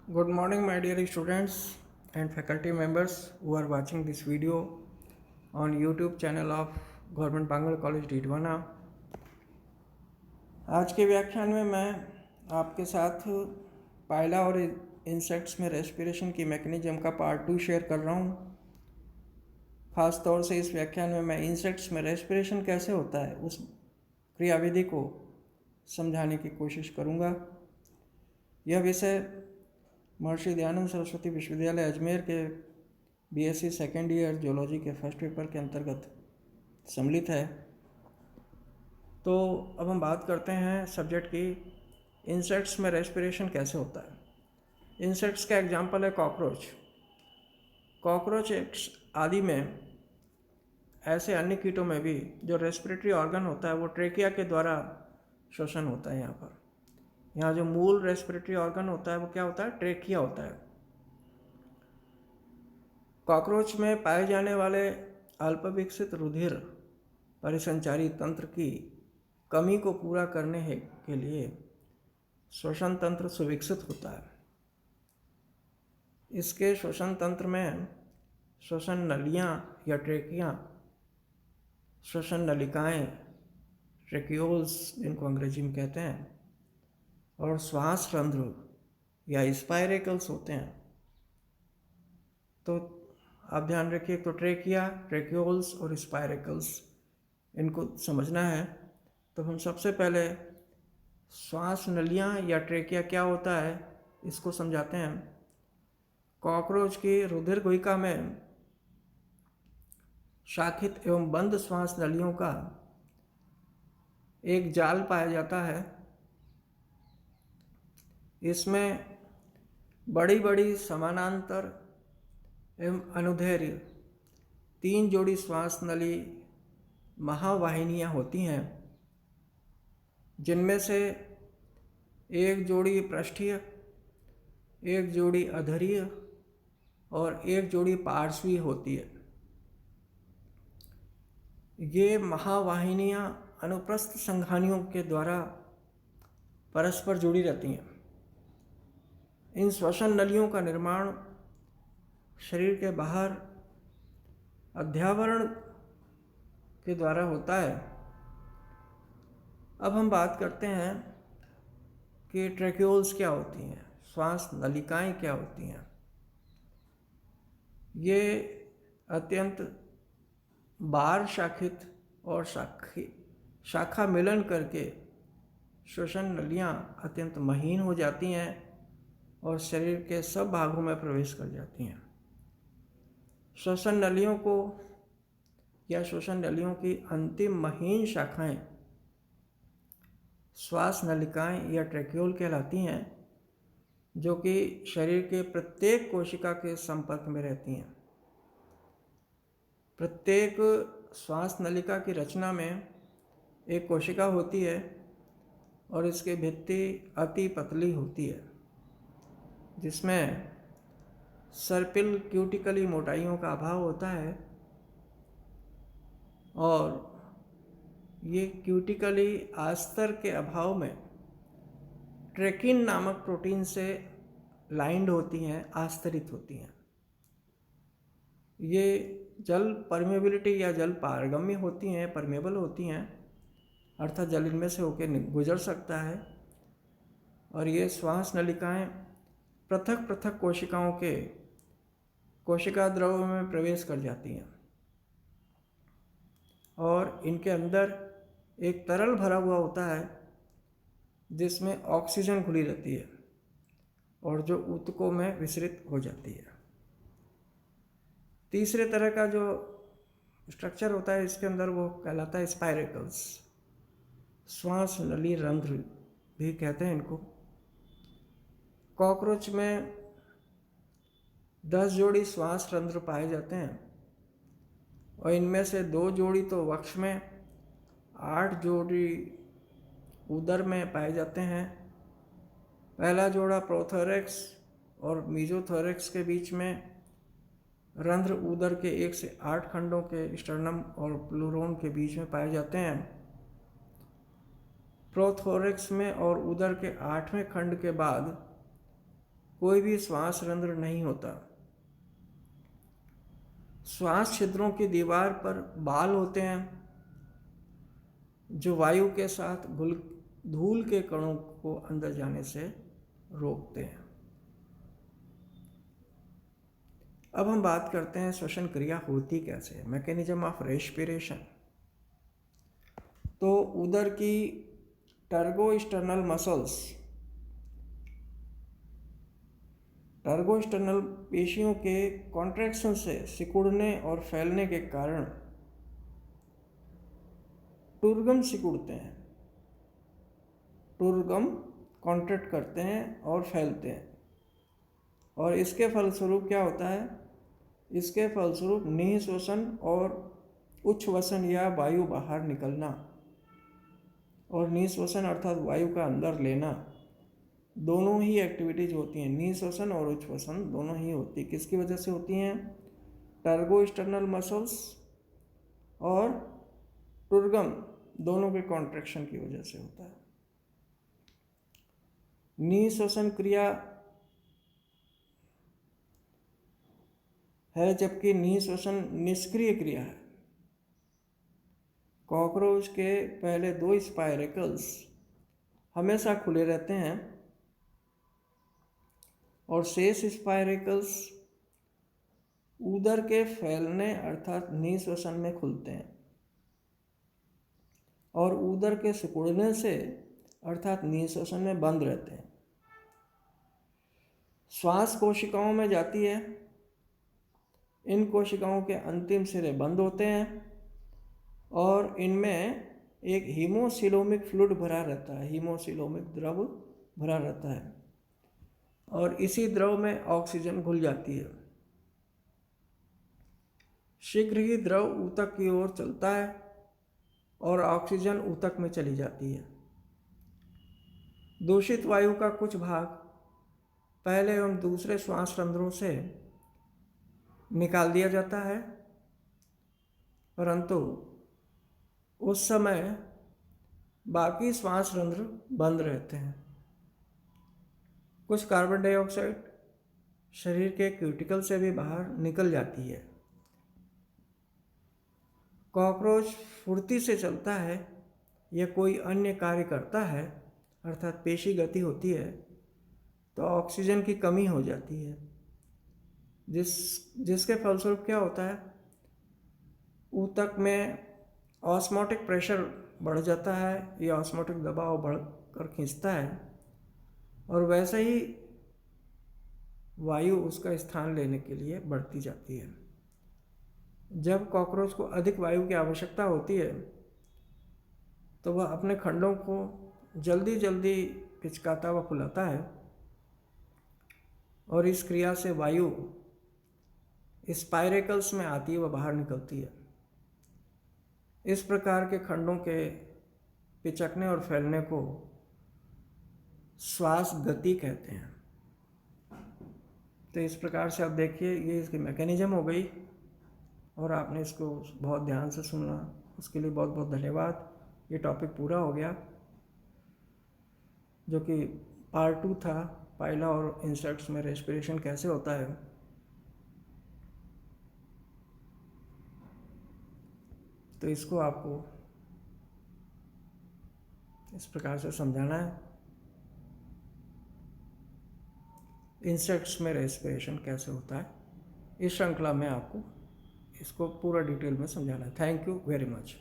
Good morning, my dear students and faculty members who are watching this video on YouTube channel of Government Bangalore College Didwana. आज के व्याख्यान में मैं आपके साथ पायला और इंसेक्ट्स में रेस्पिरेशन की मैकेनिज्म का पार्ट 2 शेयर कर रहा हूँ। ख़ास तौर से इस व्याख्यान में मैं इंसेक्ट्स में रेस्पिरेशन कैसे होता है उस क्रियाविधि को समझाने की कोशिश करूँगा। यह विषय महर्षि दयानंद सरस्वती विश्वविद्यालय अजमेर के बीएससी सेकेंड ईयर जूलॉजी के फर्स्ट पेपर के अंतर्गत सम्मिलित है। तो अब हम बात करते हैं सब्जेक्ट की, इंसेक्ट्स में रेस्पिरेशन कैसे होता है। इंसेक्ट्स का एग्जाम्पल है कॉकरोच। कॉकरोच आदि में ऐसे अन्य कीटों में भी जो रेस्पिरेटरी ऑर्गन होता है वो ट्रेकिया के द्वारा शोषण होता है। यहाँ जो मूल रेस्पिरेटरी ऑर्गन होता है वो क्या होता है, ट्रेकिया होता है। कॉकरोच में पाए जाने वाले अल्प विकसित रुधिर परिसंचारी तंत्र की कमी को पूरा करने के लिए श्वसन तंत्र सुविकसित होता है। इसके श्वसन तंत्र में श्वसन नलियाँ या ट्रेकिया, श्वसन नलिकाएँ, ट्रेक्यूल्स जिनको अंग्रेजी में कहते हैं, और श्वास रंध्र या स्पाइरेकल्स होते हैं। तो आप ध्यान रखिए, तो ट्रेकिया, ट्रेक्यूल्स और स्पाइरेकल्स इनको समझना है। तो हम सबसे पहले श्वास नलियाँ या ट्रेकिया क्या होता है इसको समझाते हैं। कॉकरोच की रुधिर गुहिका में शाखित एवं बंद श्वास नलियों का एक जाल पाया जाता है। इसमें बड़ी बड़ी समानांतर एवं अनुदैर्घ्य 3 जोड़ी श्वास नली महावाहिनियाँ होती हैं, जिनमें से एक जोड़ी पृष्ठीय, एक जोड़ी अधरीय और एक जोड़ी पार्श्वीय होती है। ये महावाहिनियाँ अनुप्रस्थ संघानियों के द्वारा परस्पर जुड़ी रहती हैं। इन श्वसन नलियों का निर्माण शरीर के बाहर अध्यावरण के द्वारा होता है। अब हम बात करते हैं कि ट्रेक्यूल्स क्या होती हैं, श्वास नलिकाएं क्या होती हैं। ये अत्यंत बार शाखित और शाखा मिलन करके श्वसन नलियाँ अत्यंत महीन हो जाती हैं और शरीर के सब भागों में प्रवेश कर जाती हैं। श्वसन नलियों को या श्वसन नलियों की अंतिम महीन शाखाएं श्वास नलिकाएं या ट्रेक्यूल कहलाती हैं, जो कि शरीर के प्रत्येक कोशिका के संपर्क में रहती हैं। प्रत्येक श्वास नलिका की रचना में एक कोशिका होती है और इसकी भित्ति अति पतली होती है, जिसमें सर्पिल क्यूटिकली मोटाइयों का अभाव होता है। और ये क्यूटिकली आस्तर के अभाव में ट्रेकिन नामक प्रोटीन से लाइंड होती हैं, आस्तरित होती हैं। ये जल परमेबिलिटी या जल पारगम्य होती हैं, परमेबल होती हैं, अर्थात जल इनमें से होकर गुजर सकता है। और ये श्वास नलिकाएं पृथक पृथक कोशिकाओं के कोशिका द्रव में प्रवेश कर जाती हैं और इनके अंदर एक तरल भरा हुआ होता है जिसमें ऑक्सीजन घुली रहती है और जो ऊतकों में विसरित हो जाती है। तीसरे तरह का जो स्ट्रक्चर होता है इसके अंदर वो कहलाता है स्पाइरेकल्स, श्वास नली रंध्र भी कहते हैं इनको। कॉकरोच में 10 जोड़ी श्वास रंध्र पाए जाते हैं और इनमें से 2 जोड़ी तो वक्ष में, 8 जोड़ी उदर में पाए जाते हैं। पहला जोड़ा प्रोथोरेक्स और मीजोथोरेक्स के बीच में, रंध्र उदर के 1 से 8 खंडों के स्टर्नम और प्लूरोन के बीच में पाए जाते हैं। प्रोथोरेक्स में और उदर के 8वें खंड के बाद कोई भी श्वास रंध्र नहीं होता। श्वास छिद्रों की दीवार पर बाल होते हैं जो वायु के साथ धूल के कणों को अंदर जाने से रोकते हैं। अब हम बात करते हैं श्वसन क्रिया होती कैसे, मैकेनिज्म ऑफ रेस्पिरेशन। तो उदर की टर्गोस्टर्नल मसल्स, टर्गोस्टर्नल पेशियों के कॉन्ट्रैक्शन से सिकुड़ने और फैलने के कारण टुर्गम सिकुड़ते हैं, टुर्गम कॉन्ट्रैक्ट करते हैं और फैलते हैं। और इसके फलस्वरूप क्या होता है, इसके फलस्वरूप निःश्वसन और उच्छ्वसन या वायु बाहर निकलना, और निःश्वसन अर्थात वायु का अंदर लेना, दोनों ही एक्टिविटीज होती हैं। निःश्वसन और उच्छ्वसन दोनों ही होती, किसकी वजह से होती हैं, टर्गोस्टर्नल मसल्स और टुर्गम दोनों के कॉन्ट्रैक्शन की वजह से होता है। निःश्वसन क्रिया है जबकि निःश्वसन निष्क्रिय क्रिया है। कॉकरोच के पहले 2 स्पाइरेकल्स हमेशा खुले रहते हैं और शेष स्पाइरेकल्स उदर के फैलने अर्थात निःश्वसन में खुलते हैं और उदर के सिकुड़ने से अर्थात निःश्वसन में बंद रहते हैं। श्वास कोशिकाओं में जाती है, इन कोशिकाओं के अंतिम सिरे बंद होते हैं और इनमें एक हीमोसिलोमिक फ्लूइड भरा रहता है, हीमोसिलोमिक द्रव भरा रहता है और इसी द्रव में ऑक्सीजन घुल जाती है। शीघ्र ही द्रव ऊतक की ओर चलता है और ऑक्सीजन ऊतक में चली जाती है। दूषित वायु का कुछ भाग पहले एवं दूसरे श्वास रंध्रों से निकाल दिया जाता है, परंतु उस समय बाकी श्वास रंध्र बंद रहते हैं। कुछ कार्बन डाइऑक्साइड शरीर के क्यूटिकल से भी बाहर निकल जाती है। कॉकरोच फुर्ती से चलता है या कोई अन्य कार्य करता है अर्थात पेशी गति होती है तो ऑक्सीजन की कमी हो जाती है, जिसके फलस्वरूप क्या होता है, ऊतक में ऑस्मोटिक प्रेशर बढ़ जाता है या ऑस्मोटिक दबाव बढ़कर खींचता है और वैसे ही वायु उसका स्थान लेने के लिए बढ़ती जाती है। जब कॉकरोच को अधिक वायु की आवश्यकता होती है तो वह अपने खंडों को जल्दी जल्दी पिचकाता व फुलाता है और इस क्रिया से वायु स्पाइरेकल्स में आती है व बाहर निकलती है। इस प्रकार के खंडों के पिचकने और फैलने को श्वास गति कहते हैं। तो इस प्रकार से आप देखिए ये इसकी मैकेनिज्म हो गई और आपने इसको बहुत ध्यान से सुना, उसके लिए बहुत बहुत धन्यवाद। ये टॉपिक पूरा हो गया जो कि पार्ट 2 था, पाइला और इंसेक्ट्स में रेस्पिरेशन कैसे होता है। तो इसको आपको इस प्रकार से समझाना है, इंसेक्ट्स में रेस्पिरेशन कैसे होता है। इस श्रृंखला में आपको इसको पूरा डिटेल में समझाना है। Thank you very much.